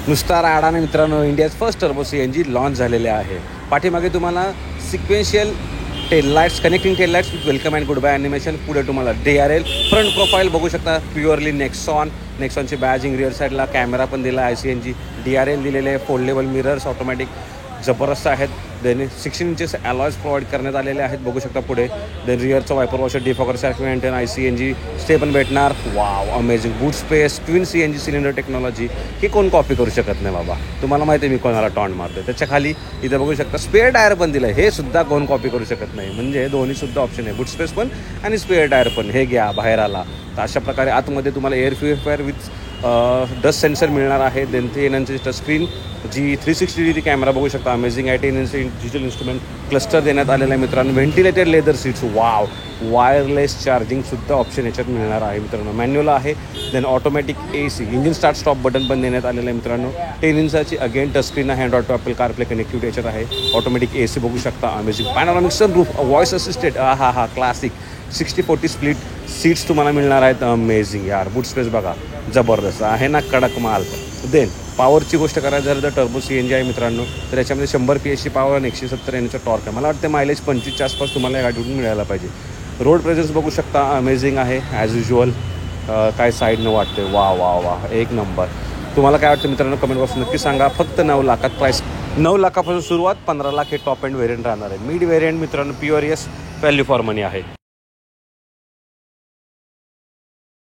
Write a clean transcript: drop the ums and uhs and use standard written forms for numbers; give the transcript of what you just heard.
नुसता राडाने मित्रांनो India's first turbo CNG launch झालेले आहे. पाठीमागे तुम्हाला sequential tail lights, connecting tail lights with welcome and goodbye animation. पुढे तुम्हाला DRL फ्रंट प्रोफाईल बघू शकता, प्युअरली नेक्सॉनची बॅजिंग. रिअर साईडला कॅमेरा पण दिला आहे, ICNG DRL दिलेले आहे. फोल्डेबल मिरर्स ऑटोमॅटिक जबरदस्त आहेत. देन 16 इंचेस अलॉयज प्रोव्हाइड करण्यात आलेले आहेत, बघू शकता पुढे. देन रिअरचं वायपर वॉशर, डिफॉगर सारखं मेंटेन, ICNG स्टे पण भेटणार. Wow, amazing boot space, twin CNG cylinder technology. ही कोण कॉपी करू शकत नाही बाबा. तुम्हाला माहिती आहे मी कोणाला टॉन्ट मारतो. त्याच्या खाली इथं बघू शकता स्पेअर टायर पण दिलं आहे, हे सुद्धा कोण कॉपी करू शकत नाही. म्हणजे दोन्हीसुद्धा ऑप्शन आहे, बूट स्पेस पण आणि स्पेअर टायर पण. हे घ्या बाहेर आला तर अशा प्रकारे आतमध्ये तुम्हाला air purifier with dust sensor मिळणार आहे. देन 10 इंच टचस्क्रीन, जी 360 डिग्री कॅमेरा बघू शकता. अमेझिंग आहे. 10 इंच डिजिटल इन्स्ट्रुमेंट क्लस्टर देण्यात आलेला आहे मित्रांनो. Ventilated leather seats, wow. Wireless चार्जिंगसुद्धा ऑप्शन याच्यात मिळणार आहे मित्रांनो. मॅन्युअल आहे. Then automatic AC, engine start stop button पण देण्यात आलेलं आहे मित्रांनो. 10 इंचाची अगेन टचस्क्रीन आहे. Android to Apple CarPlay connectivity याच्यात आहे. ऑटोमॅटिक AC बघू शकता. Amazing panoramic sunroof, voice assisted, हा क्लासिक. 60-40 स्प्लिट सीट्स तुम्हाला मिळणार आहेत. अमेझिंग यार. बूट स्पेस बघा, जबरदस्त आहे ना, कडक माल. देन पॉवरची गोष्ट करायची झालं तर टर्बो CNG आहे मित्रांनो. तर याच्यामध्ये 100 PS पॉवर आणि 170 NH टॉर्क आहे. मला वाटतं मायलेज 25च्या आसपास तुम्हाला या गाडीतून मिळायला पाहिजे. रोड प्रेझेन्स बघू शकता, अमेझिंग आहे ॲज युज्युअल. काय साईडनं वाटते, वा एक नंबर. तुम्हाला काय वाटतं मित्रांनो, कमेंट बॉक्स नक्की सांगा. फक्त 9 लाखात प्राईस, 9 लाखापासून सुरुवात, 15 लाख हे टॉप एंड व्हेरियंट राहणार आहे. मिड व्हेरियंट मित्रांनो प्युअर येस, व्हॅल्यू फॉर मनी आहे.